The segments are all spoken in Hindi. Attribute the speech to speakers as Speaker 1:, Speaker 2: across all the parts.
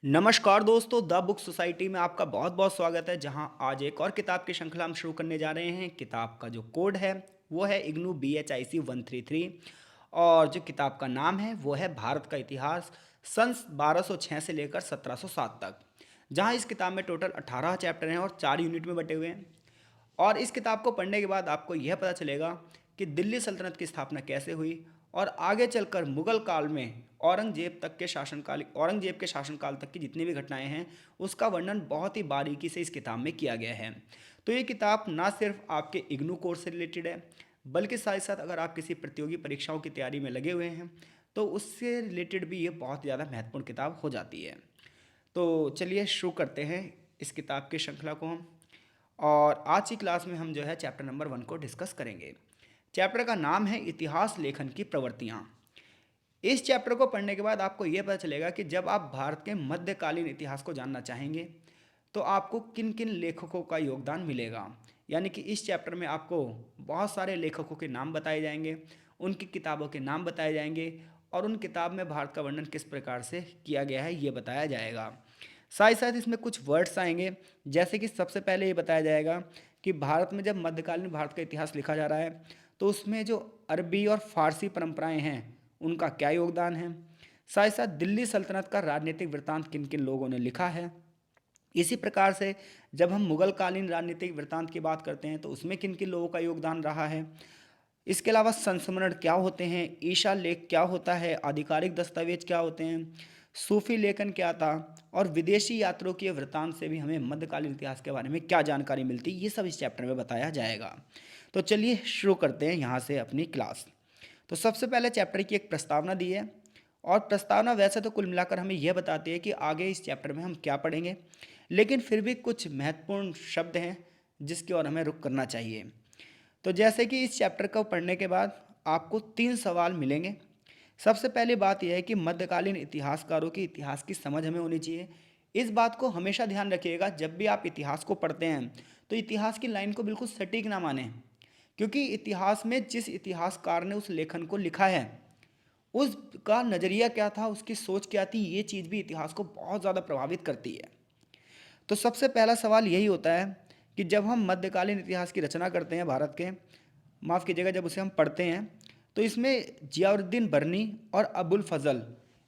Speaker 1: नमस्कार दोस्तों, द बुक सोसाइटी में आपका बहुत बहुत स्वागत है। जहां आज एक और किताब की श्रृंखला हम शुरू करने जा रहे हैं। किताब का जो कोड है वो है इग्नू BHIC 133। और जो किताब का नाम है वो है भारत का इतिहास सन 1206 से लेकर 1707 तक। जहां इस किताब में टोटल 18 चैप्टर हैं और 4 यूनिट में बटे हुए हैं। और इस किताब को पढ़ने के बाद आपको यह पता चलेगा कि दिल्ली सल्तनत की स्थापना कैसे हुई और आगे चलकर मुगल काल में औरंगजेब के शासनकाल तक की जितनी भी घटनाएं हैं उसका वर्णन बहुत ही बारीकी से इस किताब में किया गया है। तो ये किताब ना सिर्फ आपके इग्नू कोर्स से रिलेटेड है, बल्कि साथ ही साथ अगर आप किसी प्रतियोगी परीक्षाओं की तैयारी में लगे हुए हैं तो उससे रिलेटेड भी ये बहुत ज़्यादा महत्वपूर्ण किताब हो जाती है। तो चलिए शुरू करते हैं इस किताब की श्रृंखला को हम। और आज की क्लास में हम जो है चैप्टर नंबर 1 को डिस्कस करेंगे। चैप्टर का नाम है इतिहास लेखन की प्रवृत्तियाँ। इस चैप्टर को पढ़ने के बाद आपको यह पता चलेगा कि जब आप भारत के मध्यकालीन इतिहास को जानना चाहेंगे तो आपको किन किन लेखकों का योगदान मिलेगा। यानी कि इस चैप्टर में आपको बहुत सारे लेखकों के नाम बताए जाएंगे, उनकी किताबों के नाम बताए जाएंगे और उन किताब में भारत का वर्णन किस प्रकार से किया गया है ये बताया जाएगा। साथ ही साथ इसमें कुछ वर्ड्स आएंगे, जैसे कि सबसे पहले ये बताया जाएगा कि भारत में जब मध्यकालीन भारत का इतिहास लिखा जा रहा है तो उसमें जो अरबी और फारसी परंपराएं हैं उनका क्या योगदान है। साथ ही साथ दिल्ली सल्तनत का राजनीतिक वृत्तांत किन किन लोगों ने लिखा है। इसी प्रकार से जब हम मुगल कालीन राजनीतिक वृत्तांत की बात करते हैं तो उसमें किन किन लोगों का योगदान रहा है। इसके अलावा संस्मरण क्या होते हैं, ईशा लेख क्या होता है, आधिकारिक दस्तावेज क्या होते हैं, सूफी लेखन क्या था और विदेशी यात्रियों के वृत्तांत से भी हमें मध्यकालीन इतिहास के बारे में क्या जानकारी मिलती है, ये सब इस चैप्टर में बताया जाएगा। तो चलिए शुरू करते हैं यहाँ से अपनी क्लास। तो सबसे पहले चैप्टर की एक प्रस्तावना दी है और प्रस्तावना वैसे तो कुल मिलाकर हमें यह बताती है कि आगे इस चैप्टर में हम क्या पढ़ेंगे, लेकिन फिर भी कुछ महत्वपूर्ण शब्द हैं जिसकी ओर हमें रुख करना चाहिए। तो जैसे कि इस चैप्टर को पढ़ने के बाद आपको 3 सवाल मिलेंगे। सबसे पहली बात यह है कि मध्यकालीन इतिहासकारों की इतिहास की समझ हमें होनी चाहिए। इस बात को हमेशा ध्यान रखिएगा, जब भी आप इतिहास को पढ़ते हैं तो इतिहास की लाइन को बिल्कुल सटीक ना मानें, क्योंकि इतिहास में जिस इतिहासकार ने उस लेखन को लिखा है उसका नज़रिया क्या था, उसकी सोच क्या थी, ये चीज़ भी इतिहास को बहुत ज़्यादा प्रभावित करती है। तो सबसे पहला सवाल यही होता है कि जब हम मध्यकालीन इतिहास की रचना करते हैं भारत के, माफ़ कीजिएगा, जब उसे हम पढ़ते हैं तो इसमें जियाउद्दीन बर्नी और अबुल फजल,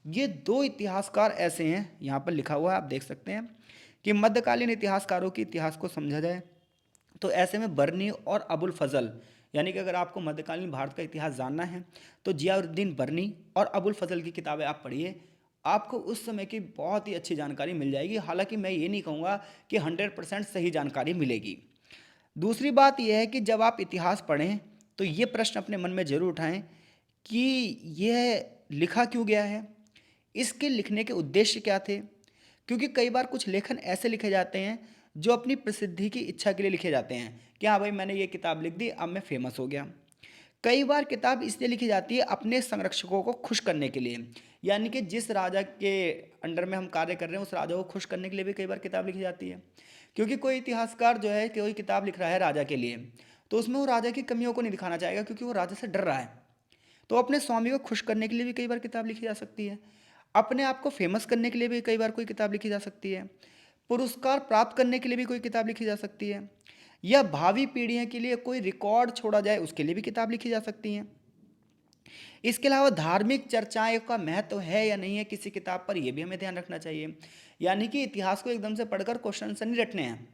Speaker 1: ये दो इतिहासकार ऐसे हैं, यहाँ पर लिखा हुआ है आप देख सकते हैं कि मध्यकालीन इतिहासकारों के इतिहास को समझा जाए तो ऐसे में बर्नी और अबुल फजल, यानी कि अगर आपको मध्यकालीन भारत का इतिहास जानना है तो जियाउद्दीन बर्नी और अबुल फजल की किताबें आप पढ़िए, आपको उस समय की बहुत ही अच्छी जानकारी मिल जाएगी। हालांकि मैं ये नहीं कहूँगा कि 100% सही जानकारी मिलेगी। दूसरी बात यह है कि जब आप इतिहास पढ़ें तो ये प्रश्न अपने मन में जरूर उठाएं कि यह लिखा क्यों गया है, इसके लिखने के उद्देश्य क्या थे। क्योंकि कई बार कुछ लेखन ऐसे लिखे जाते हैं जो अपनी प्रसिद्धि की इच्छा के लिए लिखे जाते हैं कि हाँ भाई मैंने ये किताब लिख दी, अब मैं फेमस हो गया। कई बार किताब इसलिए लिखी जाती है अपने संरक्षकों को खुश करने के लिए, यानी कि जिस राजा के अंडर में हम कार्य कर रहे हैं उस राजा को खुश करने के लिए भी कई बार किताब लिखी जाती है। क्योंकि कोई इतिहासकार जो है कोई किताब लिख रहा है राजा के लिए तो उसमें वो राजा की कमियों को नहीं दिखाना चाहेगा, क्योंकि वो राजा से डर रहा है। तो अपने स्वामी को खुश करने के लिए भी कई बार किताब लिखी जा सकती है, अपने आप को फेमस करने के लिए भी कई बार कोई किताब लिखी जा सकती है, पुरस्कार प्राप्त करने के लिए भी कोई किताब लिखी जा सकती है, या भावी पीढ़ियों के लिए कोई रिकॉर्ड छोड़ा जाए उसके लिए भी किताब लिखी जा सकती है। इसके अलावा धार्मिक चर्चाएं का महत्व है या नहीं है किसी किताब पर, यह भी हमें ध्यान रखना चाहिए। यानी कि इतिहास को एकदम से पढ़कर क्वेश्चन आंसर नहीं रटने हैं।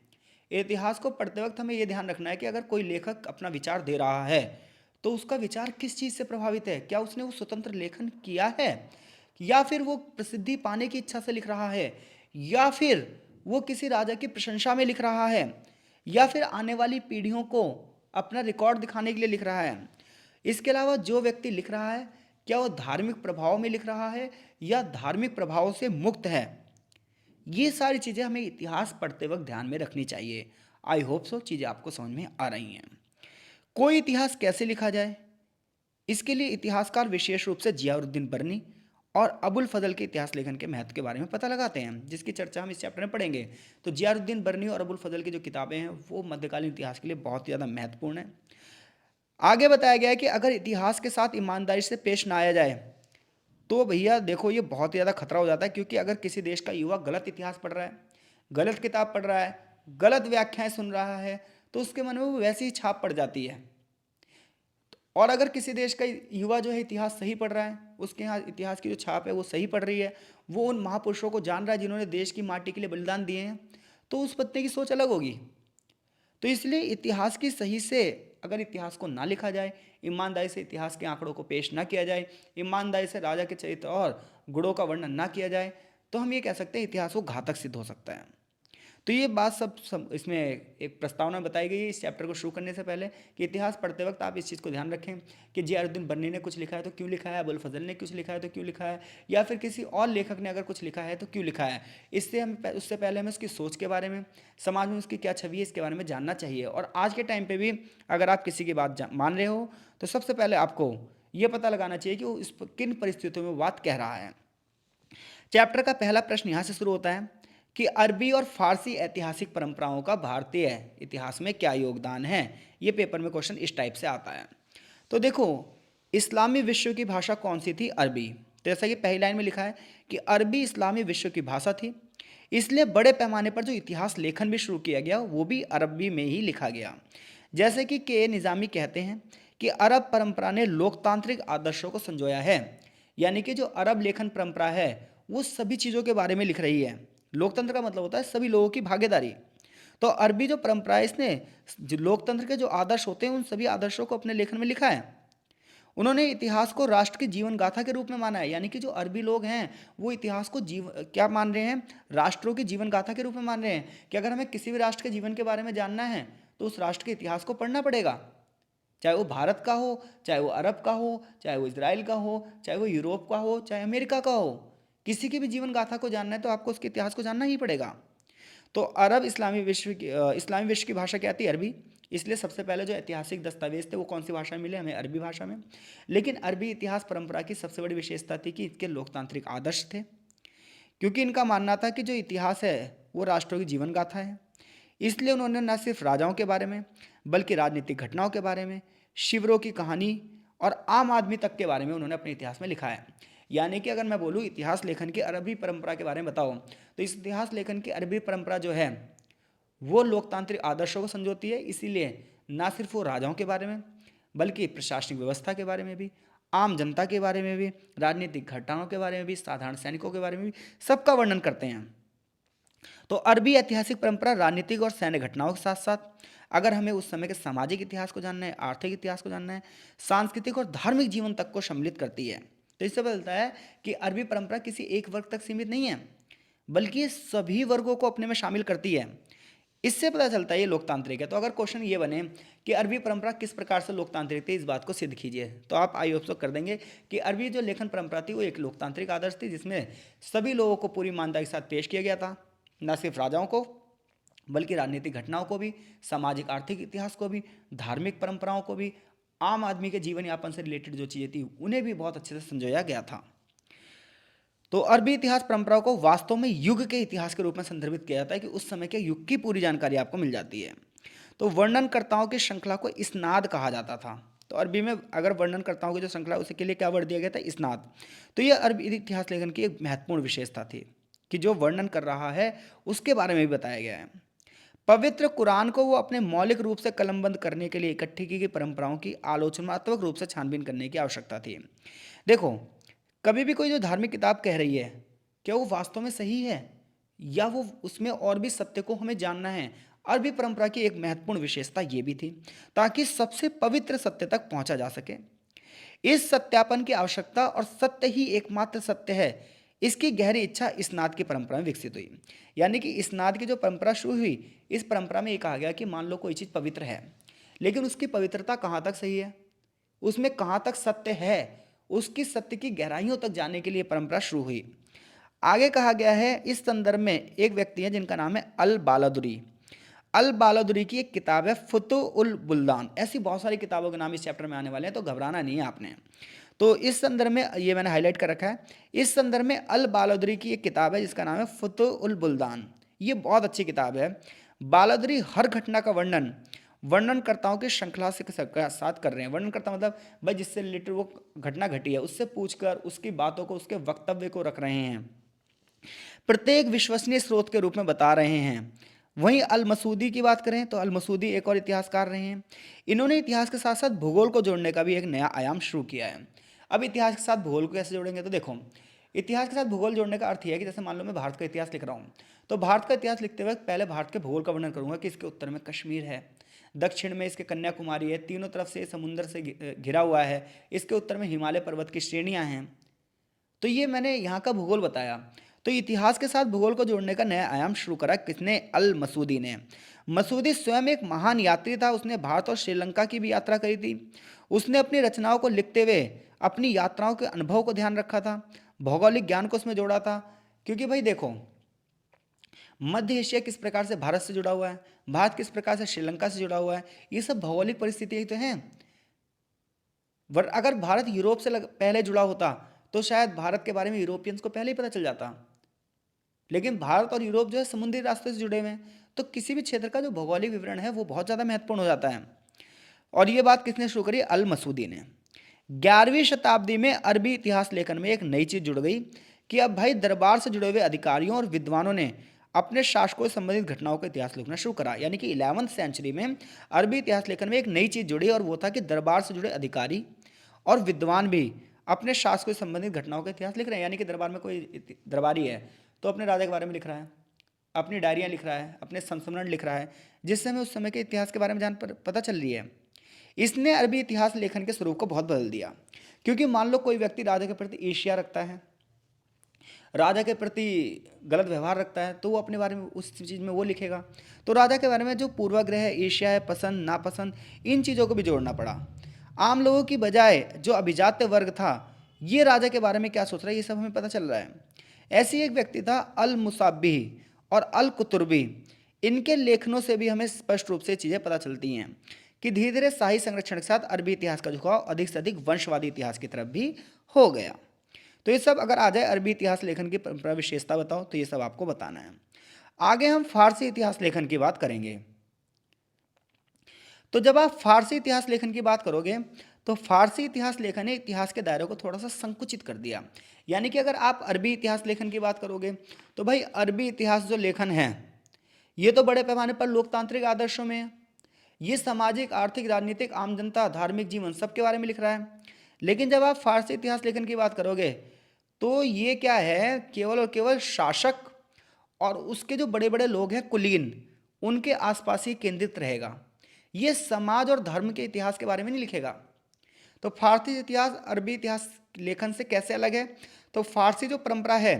Speaker 1: इतिहास को पढ़ते वक्त हमें यह ध्यान रखना है कि अगर कोई लेखक अपना विचार दे रहा है तो उसका विचार किस चीज़ से प्रभावित है, क्या उसने वो स्वतंत्र लेखन किया है, या फिर वो प्रसिद्धि पाने की इच्छा से लिख रहा है, या फिर वो किसी राजा की प्रशंसा में लिख रहा है, या फिर आने वाली पीढ़ियों को अपना रिकॉर्ड दिखाने के लिए लिख रहा है। इसके अलावा जो व्यक्ति लिख रहा है क्या वो धार्मिक प्रभाव में लिख रहा है या धार्मिक प्रभाव से मुक्त है, ये सारी चीज़ें हमें इतिहास पढ़ते वक्त ध्यान में रखनी चाहिए। आई होप सो चीज़ें आपको समझ में आ रही हैं। कोई इतिहास कैसे लिखा जाए, इसके लिए इतिहासकार विशेष रूप से जियाउद्दीन बर्नी और अबुल फजल के इतिहास लेखन के महत्व के बारे में पता लगाते हैं, जिसकी चर्चा हम इस चैप्टर में पढ़ेंगे। तो जियाउद्दीन बर्नी और अबुल फजल की जो किताबें हैं वो मध्यकालीन इतिहास के लिए बहुत ही ज़्यादा महत्वपूर्ण है। आगे बताया गया है कि अगर इतिहास के साथ ईमानदारी से पेश ना आया जाए तो भैया देखो ये बहुत ही ज़्यादा खतरा हो जाता है, क्योंकि अगर किसी देश का युवा गलत इतिहास पढ़ रहा है, गलत किताब पढ़ रहा है, गलत व्याख्याएं सुन रहा है, तो उसके मन में वो वैसी ही छाप पड़ जाती है। और अगर किसी देश का युवा जो है इतिहास सही पढ़ रहा है, उसके यहाँ इतिहास की जो छाप है वो सही पढ़ रही है, वो उन महापुरुषों को जान रहा है जिन्होंने देश की माटी के लिए बलिदान दिए हैं, तो उस बच्चे की सोच अलग होगी। तो इसलिए इतिहास की सही से अगर इतिहास को ना लिखा जाए, ईमानदारी से इतिहास के आंकड़ों को पेश ना किया जाए, ईमानदारी से राजा के चरित्र और गुणों का वर्णन ना किया जाए, तो हम ये कह सकते हैं इतिहास को घातक सिद्ध हो सकता है। तो ये बात सब इसमें एक प्रस्तावना बताई गई है इस चैप्टर को शुरू करने से पहले, कि इतिहास पढ़ते वक्त आप इस चीज़ को ध्यान रखें कि जियाउद्दीन बर्नी ने कुछ लिखा है तो क्यों लिखा है, अबुल फजल ने कुछ लिखा है तो क्यों लिखा है, या फिर किसी और लेखक ने अगर कुछ लिखा है तो क्यों लिखा है। इससे हम उससे पहले हमें उसकी सोच के बारे में, समाज में उसकी क्या छवि है, इसके बारे में जानना चाहिए। और आज के टाइम पर भी अगर आप किसी की बात मान रहे हो तो सबसे पहले आपको ये पता लगाना चाहिए कि वो इस किन परिस्थितियों में बात कह रहा है। चैप्टर का पहला प्रश्न यहाँ से शुरू होता है कि अरबी और फारसी ऐतिहासिक परंपराओं का भारतीय इतिहास में क्या योगदान है। ये पेपर में क्वेश्चन इस टाइप से आता है। तो देखो, इस्लामी विश्व की भाषा कौन सी थी? अरबी। तो जैसा कि पहली लाइन में लिखा है कि अरबी इस्लामी विश्व की भाषा थी, इसलिए बड़े पैमाने पर जो इतिहास लेखन भी शुरू किया गया वो भी अरबी में ही लिखा गया। जैसे कि के निज़ामी कहते हैं कि अरब परंपरा ने लोकतांत्रिक आदर्शों को संजोया है, यानी कि जो अरब लेखन परंपरा है वो सभी चीज़ों के बारे में लिख रही है। लोकतंत्र का मतलब होता है सभी लोगों की भागीदारी। तो अरबी जो परंपरा है इसने जो लोकतंत्र के जो आदर्श होते हैं उन सभी आदर्शों को अपने लेखन में लिखा है। उन्होंने इतिहास को राष्ट्र की जीवन गाथा के रूप में माना है, यानी कि जो अरबी लोग हैं वो इतिहास को क्या मान रहे हैं? राष्ट्रों की जीवन गाथा के रूप में मान रहे हैं कि अगर हमें किसी भी राष्ट्र के जीवन के बारे में जानना है तो उस राष्ट्र के इतिहास को पढ़ना पड़ेगा, चाहे वो भारत का हो, चाहे वो अरब का हो, चाहे वो इजराइल का हो, चाहे वो यूरोप का हो, चाहे अमेरिका का हो। किसी की भी जीवन गाथा को जानना है तो आपको उसके इतिहास को जानना ही पड़ेगा। तो अरब इस्लामी विश्व की भाषा क्या थी? अरबी। इसलिए सबसे पहले जो ऐतिहासिक दस्तावेज थे वो कौन सी भाषा में मिले? हमें अरबी भाषा में। लेकिन अरबी इतिहास परंपरा की सबसे बड़ी विशेषता थी कि इसके लोकतांत्रिक आदर्श थे, क्योंकि इनका मानना था कि जो इतिहास है वो राष्ट्रों की जीवन गाथा है। इसलिए उन्होंने न सिर्फ राजाओं के बारे में बल्कि राजनीतिक घटनाओं के बारे में, शिविरों की कहानी और आम आदमी तक के बारे में उन्होंने अपने इतिहास में लिखा है। यानी कि अगर मैं बोलूँ इतिहास लेखन की अरबी परंपरा के बारे में बताओ, तो इस इतिहास लेखन की अरबी परंपरा जो है वो लोकतांत्रिक आदर्शों को संजोती है। इसीलिए ना सिर्फ वो राजाओं के बारे में बल्कि प्रशासनिक व्यवस्था के बारे में भी, आम जनता के बारे में भी, राजनीतिक घटनाओं के बारे में भी, साधारण सैनिकों के बारे में भी सबका वर्णन करते हैं। तो अरबी ऐतिहासिक परंपरा राजनीतिक और सैन्य घटनाओं के साथ साथ अगर हमें उस समय के सामाजिक इतिहास को जानना है, आर्थिक इतिहास को जानना है, सांस्कृतिक और धार्मिक जीवन तक को सम्मिलित करती है। तो इससे पता चलता है कि अरबी परंपरा किसी एक वर्ग तक सीमित नहीं है बल्कि ये सभी वर्गों को अपने में शामिल करती है। इससे पता चलता है ये लोकतांत्रिक है। तो अगर क्वेश्चन ये बने कि अरबी परंपरा किस प्रकार से लोकतांत्रिक थी, इस बात को सिद्ध कीजिए, तो आप आई होप सो कर देंगे कि अरबी जो लेखन परंपरा थी वो एक लोकतांत्रिक आदर्श थी जिसमें सभी लोगों को पूरी ईमानदारी के साथ पेश किया गया था, न सिर्फ राजाओं को बल्कि राजनीतिक घटनाओं को भी, सामाजिक आर्थिक इतिहास को भी, धार्मिक परंपराओं को भी, आम आदमी के जीवन यापन से रिलेटेड जो चीज़ें थी उन्हें भी बहुत अच्छे से संजोया गया था। तो अरबी इतिहास परंपरा को वास्तव में युग के इतिहास के रूप में संदर्भित किया जाता है कि उस समय के युग की पूरी जानकारी आपको मिल जाती है। तो वर्णनकर्ताओं की श्रृंखला को इस्नाद कहा जाता था। तो अरबी में अगर वर्णनकर्ताओं की जो श्रृंखला उसके लिए क्या वर्ड दिया गया था? इस्नाद। तो यह अरबी इतिहास लेखन की एक महत्वपूर्ण विशेषता थी कि जो वर्णन कर रहा है उसके बारे में भी बताया गया है। पवित्र कुरान को वो अपने मौलिक रूप से कलमबंद करने के लिए इकट्ठी की गई परंपराओं की आलोचनात्मक रूप से छानबीन करने की आवश्यकता थी। देखो, कभी भी कोई जो धार्मिक किताब कह रही है क्या वो वास्तव में सही है या वो उसमें और भी सत्य को हमें जानना है? अरबी परंपरा की एक महत्वपूर्ण विशेषता ये भी थी ताकि सबसे पवित्र सत्य तक पहुंचा जा सके। इस सत्यापन की आवश्यकता और सत्य ही एकमात्र सत्य है, इसकी गहरी इच्छा इस्नाद की परंपरा में विकसित हुई। यानी कि इस्नाद की जो परंपरा शुरू हुई, इस परंपरा में ये कहा गया कि मान लो कोई चीज़ पवित्र है लेकिन उसकी पवित्रता कहाँ तक सही है, उसमें कहाँ तक सत्य है, उसकी सत्य की गहराइयों तक जाने के लिए परंपरा शुरू हुई। आगे कहा गया है इस संदर्भ में एक व्यक्ति है जिनका नाम है अल बालादुरी। अल बालादुरी की एक किताब है फुतु उल बुल्दान। ऐसी बहुत सारी किताबों के नाम इस चैप्टर में आने वाले हैं तो घबराना नहीं है आपने। तो इस संदर्भ में ये मैंने हाईलाइट कर रखा है। इस संदर्भ में अल बालादुरी की एक किताब है जिसका नाम है फुतु उल बुल्दान। ये बहुत अच्छी किताब है। बालादुरी हर घटना का वर्णन वर्णनकर्ताओं की श्रृंखला से साथ कर रहे हैं। वर्णनकर्ता मतलब भाई जिससे रिलेटेड वो घटना घटी है उससे पूछकर उसकी बातों को, उसके वक्तव्य को रख रहे हैं, प्रत्येक विश्वसनीय स्रोत के रूप में बता रहे हैं। वहीं अल मसूदी की बात करें तो अल मसूदी एक और इतिहासकार रहे हैं। इन्होंने इतिहास के साथ साथ भूगोल को जोड़ने का भी एक नया आयाम शुरू किया है। अब इतिहास के साथ भूगोल को कैसे जोड़ेंगे, तो देखो इतिहास के साथ भूगोल जोड़ने का अर्थ यह है कि जैसे मान लो मैं भारत का इतिहास लिख रहा हूँ, तो भारत का इतिहास लिखते वक्त पहले भारत के भूगोल का वर्णन करूंगा कि इसके उत्तर में कश्मीर है, दक्षिण में इसके कन्याकुमारी है, तीनों तरफ से समुद्र से घिरा हुआ है, इसके उत्तर में हिमालय पर्वत की श्रेणियां हैं। तो ये मैंने यहाँ का भूगोल बताया। तो इतिहास के साथ भूगोल को जोड़ने का नया आयाम शुरू करा किसने, अल मसूदी ने। मसूदी स्वयं एक महान यात्री था, उसने भारत और श्रीलंका की भी यात्रा करी थी। उसने अपनी रचनाओं को लिखते हुए अपनी यात्राओं के अनुभव को ध्यान रखा था, भौगोलिक ज्ञान को उसमें जोड़ा था। क्योंकि भाई देखो मध्य एशिया किस प्रकार से भारत से जुड़ा हुआ है, भारत किस प्रकार से श्रीलंका से जुड़ा हुआ है, ये सब भौगोलिक परिस्थितियां ही तो हैं। अगर भारत यूरोप से पहले जुड़ा होता तो शायद भारत के बारे में यूरोपियंस को पहले ही पता चल जाता। लेकिन भारत और यूरोप जो है समुद्री रास्ते से जुड़े हुए हैं, तो किसी भी क्षेत्र का जो भौगोलिक विवरण है वो बहुत ज़्यादा महत्वपूर्ण हो जाता है। और ये बात किसने शुरू करी, अल मसूदी ने। 11वीं शताब्दी में अरबी इतिहास लेखन में एक नई चीज़ जुड़ गई कि अब भाई दरबार से जुड़े हुए अधिकारियों और विद्वानों ने अपने शासकों से संबंधित घटनाओं का इतिहास लिखना शुरू करा। यानी कि 11वीं सेंचुरी में अरबी इतिहास लेखन में एक नई चीज़ जुड़ी और वो था कि दरबार से जुड़े अधिकारी और विद्वान भी अपने शासकों से संबंधित घटनाओं का इतिहास लिख रहे हैं। यानी कि दरबार में कोई दरबारी है तो अपने राजा के बारे में लिख रहा है, अपनी डायरियाँ लिख रहा है, अपने संस्मरण लिख रहा है, जिससे हमें उस समय के इतिहास के बारे में पता चल रही है। इसने अरबी इतिहास लेखन के स्वरूप को बहुत बदल दिया। क्योंकि मान लो कोई व्यक्ति राजा के प्रति ईर्ष्या रखता है, राजा के प्रति गलत व्यवहार रखता है, तो वो अपने बारे में उस चीज़ में वो लिखेगा। तो राजा के बारे में जो पूर्वाग्रह है, ईर्ष्या है, पसंद नापसंद, इन चीज़ों को भी जोड़ना पड़ा। आम लोगों की बजाय जो अभिजात्य वर्ग था ये राजा के बारे में क्या सोच रहा है ये सब हमें पता चल रहा है। ऐसी एक व्यक्ति था अल मुसाबी और अल कुतुरबी। इनके लेखनों से भी हमें स्पष्ट रूप से चीज़ें पता चलती हैं कि धीरे धीरे शाही संरक्षण के साथ अरबी इतिहास का झुकाव अधिक से अधिक वंशवादी इतिहास की तरफ भी हो गया। तो ये सब अगर आ जाए अरबी इतिहास लेखन की परंपरा विशेषता बताओ, तो ये सब आपको बताना है। आगे हम फारसी इतिहास लेखन की बात करेंगे। तो जब आप फारसी इतिहास लेखन की बात करोगे तो फारसी इतिहास लेखन ने इतिहास के दायरे को थोड़ा सा संकुचित कर दिया। यानी कि अगर आप अरबी इतिहास लेखन की बात करोगे तो भाई अरबी इतिहास जो लेखन है ये तो बड़े पैमाने पर लोकतांत्रिक आदर्शों में है, ये सामाजिक, आर्थिक, राजनीतिक, आम जनता, धार्मिक जीवन सबके बारे में लिख रहा है। लेकिन जब आप फारसी इतिहास लेखन की बात करोगे तो ये क्या है, केवल और केवल शासक और उसके जो बड़े बड़े लोग हैं कुलीन, उनके आसपास ही केंद्रित रहेगा। ये समाज और धर्म के इतिहास के बारे में नहीं लिखेगा। तो फारसी इतिहास अरबी इतिहास लेखन से कैसे अलग है, तो फारसी जो परंपरा है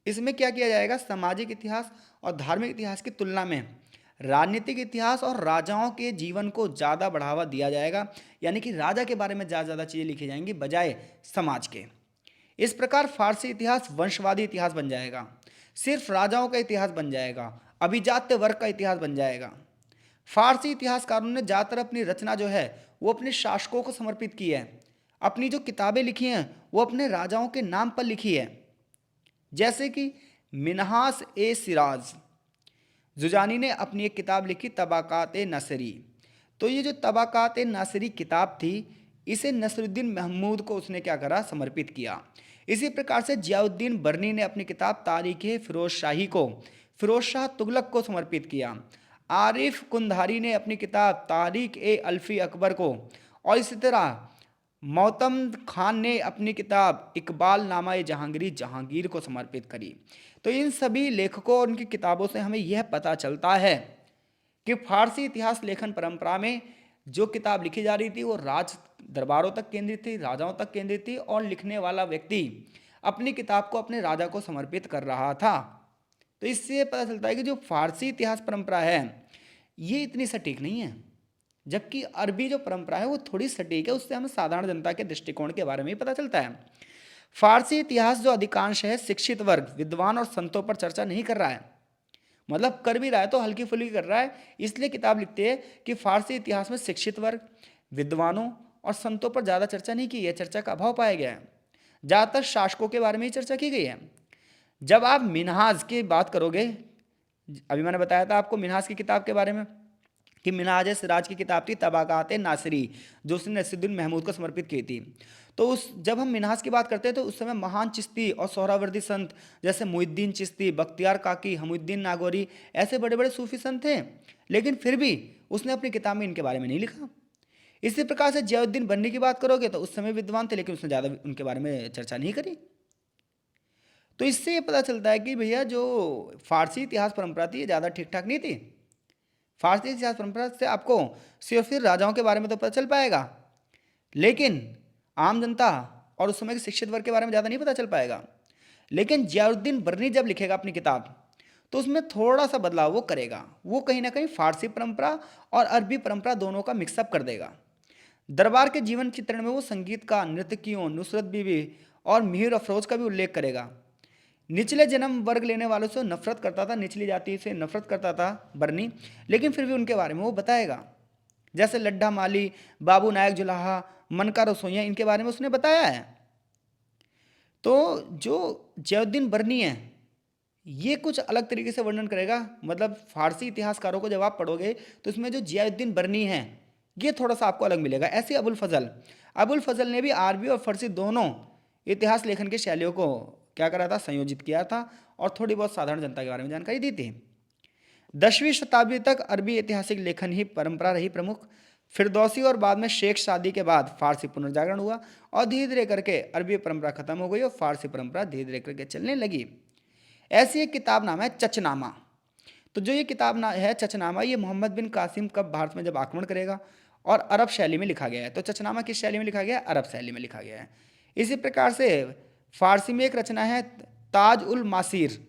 Speaker 1: इसमें क्या किया जाएगा, सामाजिक इतिहास और धार्मिक इतिहास की तुलना में राजनीतिक इतिहास और राजाओं के जीवन को ज़्यादा बढ़ावा दिया जाएगा। यानी कि राजा के बारे में ज़्यादा चीज़ें लिखी जाएंगी बजाय समाज के। इस प्रकार फारसी इतिहास वंशवादी इतिहास बन जाएगा, सिर्फ राजाओं का इतिहास बन जाएगा, अभिजात्य वर्ग का इतिहास बन जाएगा। फारसी इतिहासकारों ने ज़्यादातर अपनी रचना जो है वो अपने शासकों को समर्पित की है। अपनी जो किताबें लिखी हैं वो अपने राजाओं के नाम पर लिखी है। जैसे कि मिन्हास ए सिराज जुजानी ने अपनी एक किताब लिखी तबाकात नसरी। तो ये जो तबाकात नसरी किताब थी इसे नसरुद्दीन महमूद को उसने क्या करा, समर्पित किया। इसी प्रकार से जियाउद्दीन बर्नी ने अपनी किताब तारीख फिरोज शाही को फिरोज शाह तुगलक को समर्पित किया। आरिफ कुंधारी ने अपनी किताब तारीख ए अल्फी अकबर को, और इसी तरह मौतम खान ने अपनी किताब इकबाल नामा जहांगीरी जहांगीर को समर्पित करी। तो इन सभी लेखकों और उनकी किताबों से हमें यह पता चलता है कि फारसी इतिहास लेखन परंपरा में जो किताब लिखी जा रही थी वो राज दरबारों तक केंद्रित थी, राजाओं तक केंद्रित थी, और लिखने वाला व्यक्ति अपनी किताब को अपने राजा को समर्पित कर रहा था। तो इससे पता चलता है कि जो फारसी इतिहास परंपरा है ये इतनी सटीक नहीं है, जबकि अरबी जो परंपरा है वो थोड़ी सटीक है। उससे हमें साधारण जनता के दृष्टिकोण के बारे में ही पता चलता है। फारसी इतिहास जो अधिकांश है शिक्षित वर्ग, विद्वान और संतों पर चर्चा नहीं कर रहा है, मतलब कर भी रहा है तो हल्की फुल्की कर रहा है। इसलिए किताब लिखते हैं कि फारसी इतिहास में शिक्षित वर्ग, विद्वानों और संतों पर ज़्यादा चर्चा नहीं की है, चर्चा का अभाव पाया गया है। ज़्यादातर शासकों के बारे में ही चर्चा की गई है। जब आप मिन्हाज की बात करोगे, अभी मैंने बताया था आपको मिन्हाज की किताब के बारे में, कि मिनहाज सिराज की किताब थी तबाकात नासिरी, जो उसने नसीरुद्दीन महमूद को समर्पित की थी। तो उस जब हम मिनहाज की बात करते हैं तो उस समय महान चिश्ती और सोहरावर्दी संत जैसे मुहिद्दीन चिश्ती, बख्तियार काकी, हमुद्दीन नागौरी, ऐसे बड़े बड़े सूफी संत थे, लेकिन फिर भी उसने अपनी किताब में इनके बारे में नहीं लिखा। इसी प्रकार से जियाउद्दीन बन्नी की बात करोगे तो उस समय विद्वान थे, लेकिन उसने ज़्यादा उनके बारे में चर्चा नहीं करी। तो इससे ये पता चलता है कि भैया जो फारसी इतिहास परंपरा थी ये ज़्यादा ठीक ठाक नहीं थी। फारसी इतिहास परंपरा से आपको सिर्फ फिर राजाओं के बारे में तो पता चल पाएगा, लेकिन आम जनता और उस समय के शिक्षित वर्ग के बारे में ज़्यादा नहीं पता चल पाएगा। लेकिन जियाउद्दीन बर्नी जब लिखेगा अपनी किताब तो उसमें थोड़ा सा बदलाव वो करेगा। वो कहीं ना कहीं फारसी परंपरा और अरबी परंपरा दोनों का मिक्सअप कर देगा। दरबार के जीवन चित्रण में वो संगीत का, नर्तकियों, नुसरत बीबी और मिहिर अफरोज का भी उल्लेख करेगा। निचले जन्म वर्ग लेने वालों से नफरत करता था, निचली जाति से नफरत करता था बर्नी, लेकिन फिर भी उनके बारे में वो बताएगा। जैसे लड्ढा माली, बाबू नायक जुलाहा, मनका रसोइया, इनके बारे में उसने बताया है। तो जो जयुद्दीन बर्नी है ये कुछ अलग तरीके से वर्णन करेगा। मतलब फारसी इतिहासकारों को जब आप पढ़ोगे तो इसमें जो जियाउद्दीन बर्नी है ये थोड़ा सा आपको अलग मिलेगा। ऐसे अबुल फजल ने भी अरबी और फारसी दोनों इतिहास लेखन की शैलियों को क्या करा था, संयोजित किया था और थोड़ी बहुत साधारण जनता के बारे में जानकारी दी थी। 10वीं शताब्दी तक अरबी ऐतिहासिक लेखन ही परंपरा रही प्रमुख। फिरदौसी और बाद में शेख सादी के बाद फारसी पुनर्जागरण हुआ और धीरे धीरे करके अरबी परंपरा खत्म हो गई और फारसी परंपरा धीरे धीरे करके चलने लगी। ऐसी एक किताब नाम है चचनामा। तो जो ये किताब ना है चचनामा, ये मोहम्मद बिन कासिम कब भारत में जब आक्रमण करेगा और अरब शैली में लिखा गया है। तो चचनामा किस शैली में लिखा गया है? अरब शैली में लिखा गया है। इसी प्रकार से फारसी में एक रचना है ताज उल मासीर।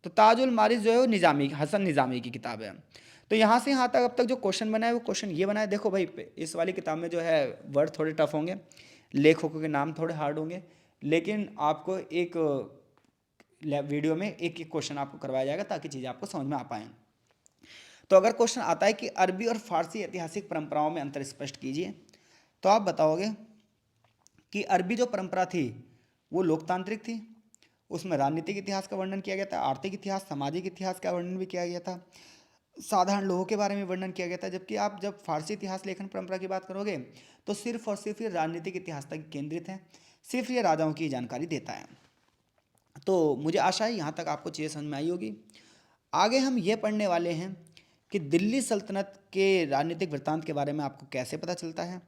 Speaker 1: तो ताज उल मारिस जो है वो निज़ामी, हसन निज़ामी की किताब है। तो यहाँ से यहाँ तक अब तक जो क्वेश्चन बना है वो क्वेश्चन ये बना है, देखो भाई इस वाली किताब में जो है वर्ड थोड़े टफ होंगे, लेखकों के नाम थोड़े हार्ड होंगे, लेकिन आपको एक वीडियो में एक एक क्वेश्चन आपको करवाया जाएगा ताकि चीज़ें आपको समझ में आ पाएँ। तो अगर क्वेश्चन आता है कि अरबी और फारसी ऐतिहासिक परंपराओं में अंतर स्पष्ट कीजिए, तो आप बताओगे कि अरबी जो परंपरा थी वो लोकतांत्रिक थी, उसमें राजनीतिक इतिहास का वर्णन किया गया था, आर्थिक इतिहास, सामाजिक इतिहास का वर्णन भी किया गया था, साधारण लोगों के बारे में वर्णन किया गया था। जबकि आप जब फारसी इतिहास लेखन परंपरा की बात करोगे तो सिर्फ और सिर्फ ये राजनीतिक इतिहास तक केंद्रित है, सिर्फ ये राजाओं की जानकारी देता है। तो मुझे आशा है यहाँ तक आपको चीज़ें समझ में आई होगी। आगे हम ये पढ़ने वाले हैं कि दिल्ली सल्तनत के राजनीतिक वृत्तांत के बारे में आपको कैसे पता चलता है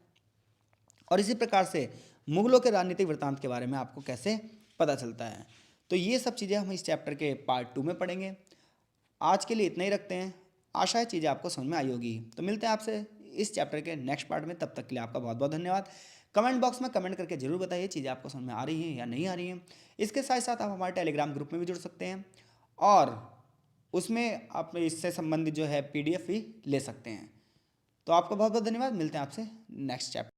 Speaker 1: और इसी प्रकार से मुगलों के राजनीतिक वृत्तांत के बारे में आपको कैसे पता चलता है। तो ये सब चीज़ें हम इस चैप्टर के पार्ट 2 में पढ़ेंगे। आज के लिए इतना ही रखते हैं। आशा है चीज़ें आपको समझ में आई होगी। तो मिलते हैं आपसे इस चैप्टर के नेक्स्ट पार्ट में। तब तक के लिए आपका बहुत बहुत धन्यवाद। कमेंट बॉक्स में कमेंट करके जरूर बताइए चीज़ें आपको समझ में आ रही हैं या नहीं आ रही हैं। इसके साथ साथ आप हमारे टेलीग्राम ग्रुप में भी जुड़ सकते हैं और उसमें आप इससे संबंधित जो है PDF भी ले सकते हैं। तो आपका बहुत बहुत धन्यवाद। मिलते हैं आपसे नेक्स्ट चैप्टर।